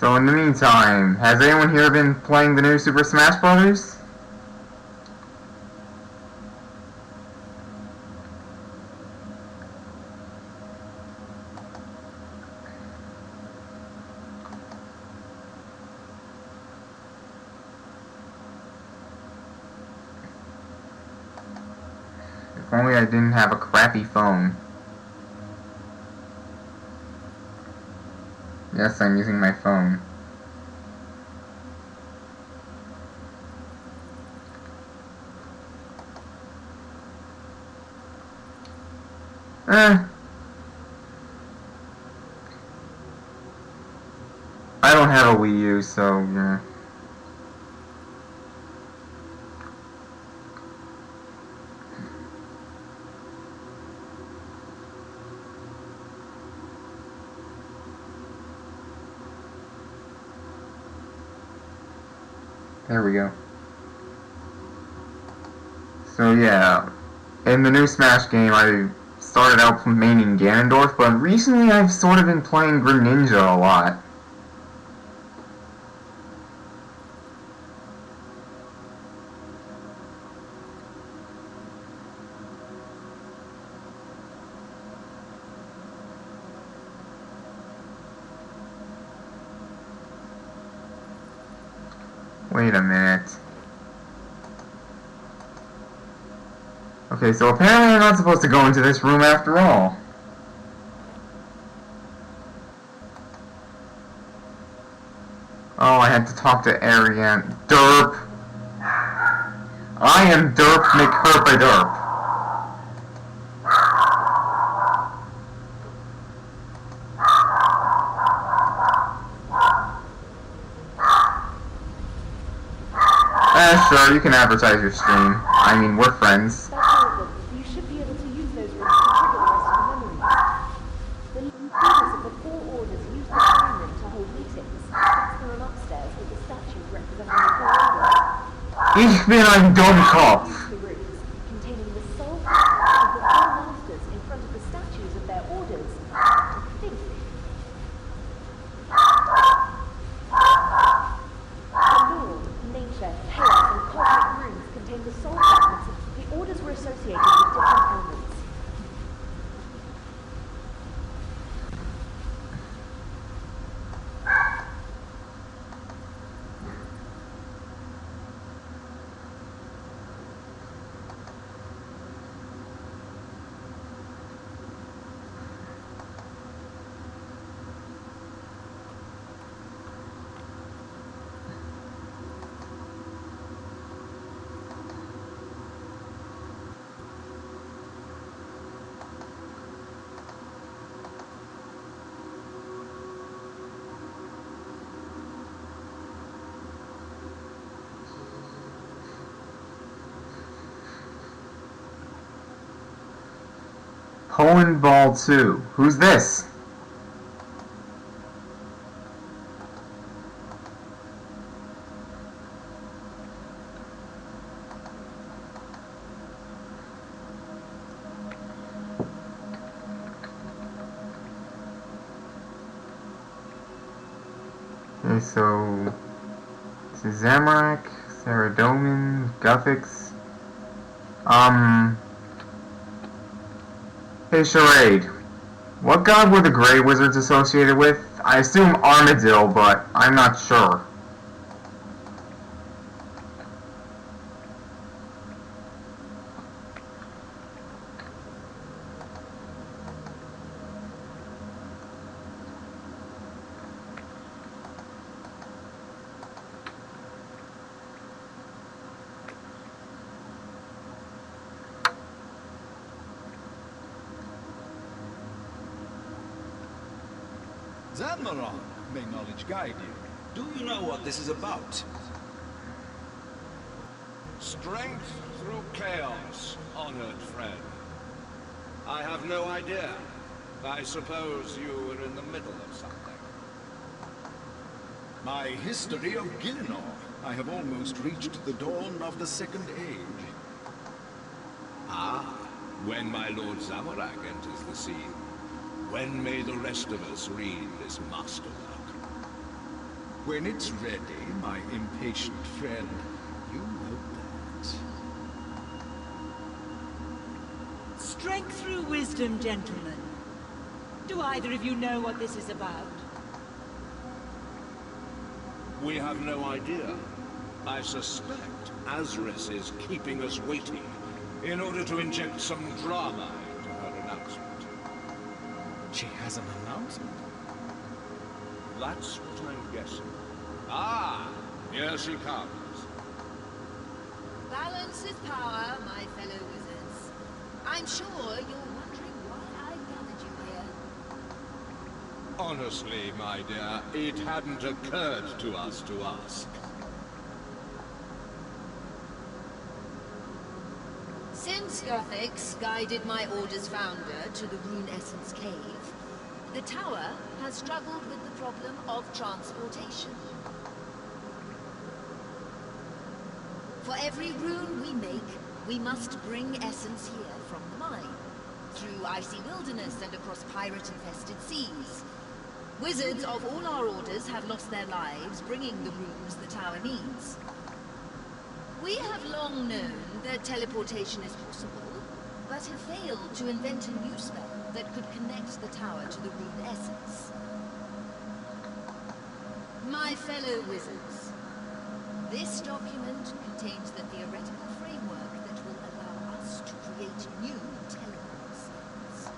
So in the meantime, has anyone here been playing the new Super Smash Brothers? If only I didn't have a crappy phone. Yes, I'm using my phone. I don't have a Wii U, so yeah. There we go. So yeah, in the new Smash game, I started out maining Ganondorf, but recently I've sort of been playing Greninja a lot. Wait a minute. Okay, so apparently I'm not supposed to go into this room after all. Oh, I had to talk to Ariane. Derp! I am Derp McHerpaderp. Sure, you can advertise your stream. I mean, we're friends. That's all of them. You should be able to use those rooms to trigger the rest of the memories. The leaders of the 4 orders use the throne room to hold meetings. That's the room upstairs with the statues representing the 4 orders. Ich bin ein Dummkopf. Use the rooms containing the soul of the 4 masters in front of the statues of their orders. Think. Nature, chaos, and cosmic runes contain the soul fragments of the orders were associated with different elements. Poen Ball 2. Who's this? Okay, so this is Zamorak, Saradomin, Guthix. Hey Charade, what god were the Grey Wizards associated with? I assume Armadil, but I'm not sure. Zanmaron, may knowledge guide you. Do you know what this is about? Strength through chaos, honored friend. I have no idea. I suppose you were in the middle of something. My history of Gilnor. I have almost reached the dawn of the Second Age. Ah, when my Lord Zamorak enters the scene, when may the rest of us read this masterwork? When it's ready, my impatient friend, you know that. Strength through wisdom, gentlemen. Do either of you know what this is about? We have no idea. I suspect Azris is keeping us waiting in order to inject some drama into her announcement. She has an announcement? That's what I'm guessing. Ah, here she comes. Balance is power, my fellow wizards. I'm sure you're wondering why I gathered you here. Honestly, my dear, it hadn't occurred to us to ask. Since Guthix guided my order's founder to the Rune Essence Cave, the tower has struggled with the problem of transportation. For every rune we make, we must bring essence here from the mine, through icy wilderness and across pirate-infested seas. Wizards of all our orders have lost their lives bringing the runes the tower needs. We have long known that teleportation is possible, but have failed to invent a new spell that could connect the tower to the rune essence. My fellow wizards, this document contains the theoretical framework that will allow us to create new teleport spells.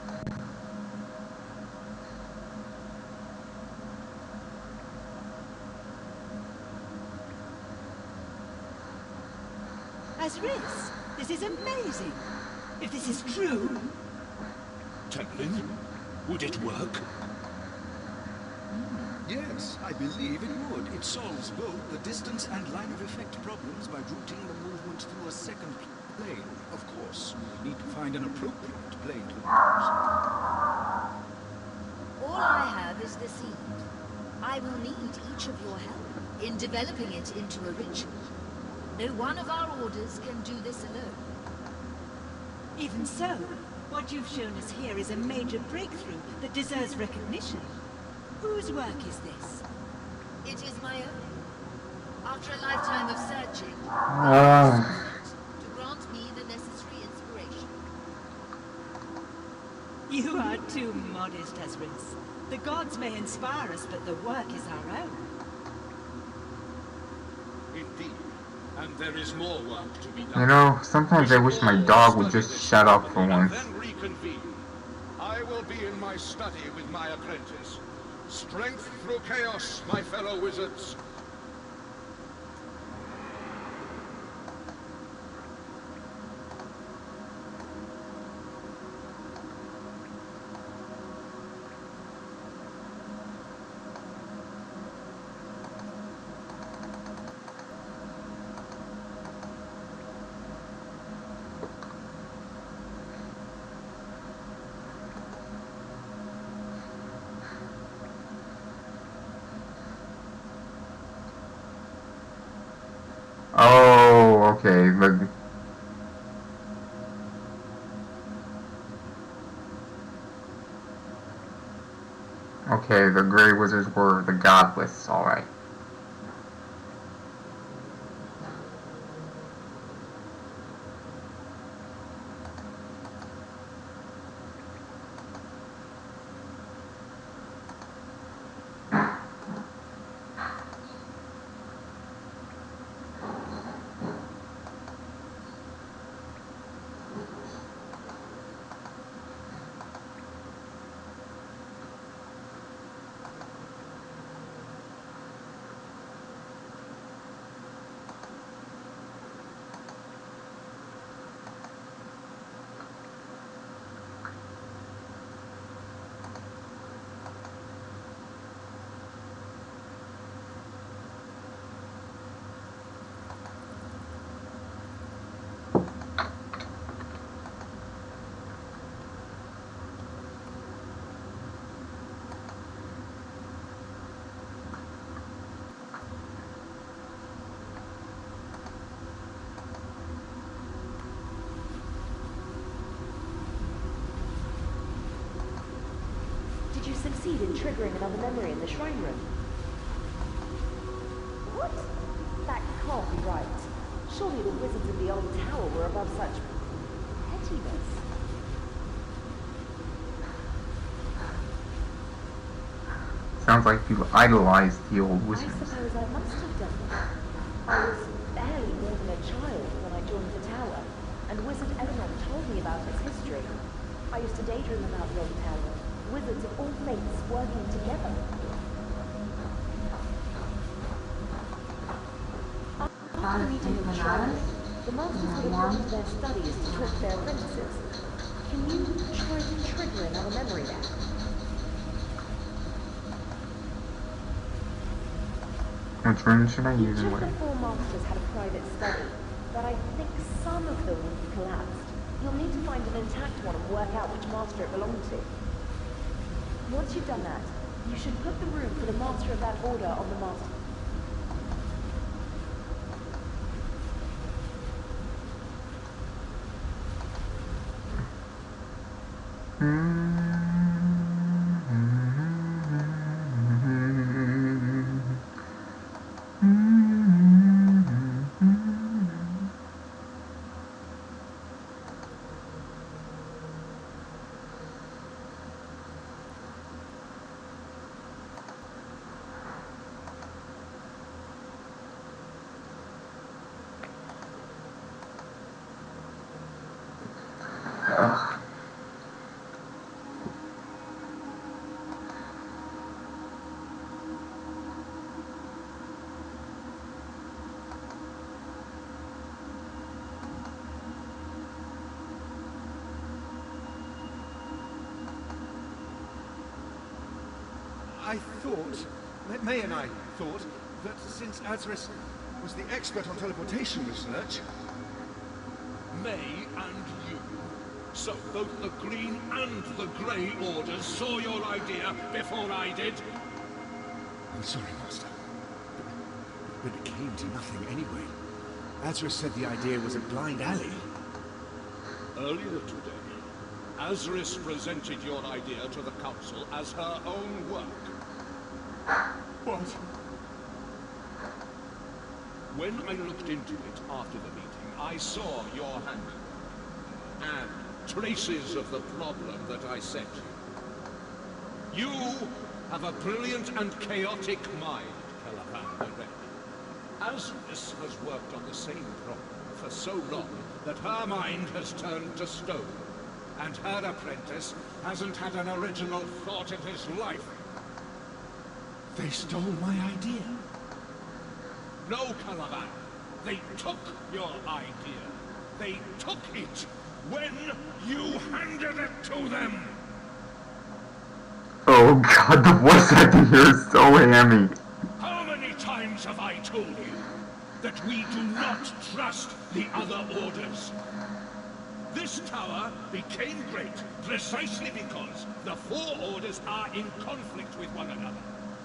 Azris, this is amazing. If this is true, Templin, would it work? Yes, I believe it would. It solves both the distance and line of effect problems by routing the movement through a second plane. Of course, we need to find an appropriate plane to use. All I have is the seed. I will need each of your help in developing it into a ritual. No one of our orders can do this alone. even so, what you've shown us here is a major breakthrough that deserves recognition. Whose work is this? It is my own. After a lifetime of searching, to grant me the necessary inspiration. You are too modest, Azris. The gods may inspire us, but the work is our own. Indeed. And there is more work to be done. You know, sometimes I wish my dog would just shut up for once. Then reconvene. I will be in my study with my apprentice. Strength through chaos, my fellow wizards. Oh, okay. The Grey Wizards were the godless, alright. Did you succeed in triggering another memory in the shrine room? Surely the wizards in the old tower were above such pettiness. Sounds like you idolized the old I wizards. suppose I must have done that. I was barely more than a child when I joined the tower, and Wizard Eleanor told me about its history. I used to daydream about the old tower, wizards of all faiths working together. After meeting of the Shrine, the masters would have gone to their studies to talk to their apprentices. Can you try to trigger another memory there? Which rune should I use Each and of the where? 4 masters had a private study, but I think some of them collapsed. You'll need to find an intact one and work out which master it belonged to. Once you've done that, you should put the rune for the master of that order on the master. I thought, May and I thought, that since Azris was the expert on teleportation research... May and you. So both the Green and the Grey Orders saw your idea before I did? I'm sorry, Master. But it came to nothing anyway. Azris said the idea was a blind alley. Earlier today, Azris presented your idea to the Council as her own work. What? When I looked into it after the meeting, I saw your handbook and traces of the problem that I sent you. You have a brilliant and chaotic mind, Calavan the Red. Azris has worked on the same problem for so long that her mind has turned to stone, and her apprentice hasn't had an original thought in his life. They stole my idea. No, Calavan. They took your idea. They took it when you handed it to them. Oh god, the voice acting here is so hammy. How many times have I told you that we do not trust the other orders? This tower became great precisely because the 4 orders are in conflict with one another.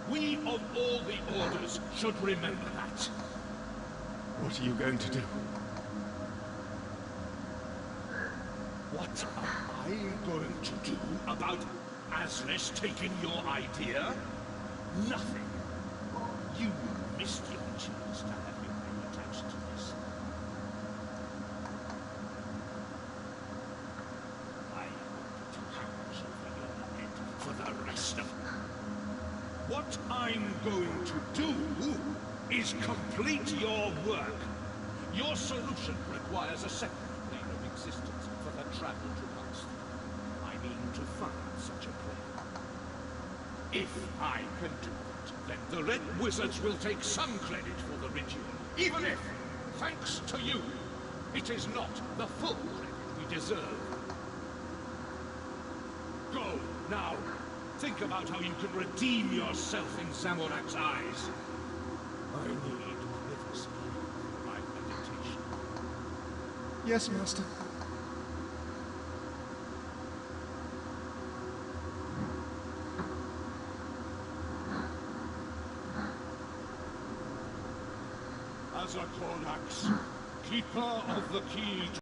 We of all the orders should remember that. What are you going to do? What am I going to do about Azris taking your idea? Nothing. You missed your chance to have your name attached to this. I will put hands over your head for the rest of... What I'm going to do is complete your work. Your solution requires a second plane of existence for the travel to Munster. I mean to find such a plane. If I can do it, then the Red Wizards will take some credit for the ritual, even if, thanks to you, it is not the full credit we deserve. Go, now. Think about how you can redeem yourself in Zamorak's eyes. I need privacy for my meditation. Yes, Master. As a Korax, keeper of the key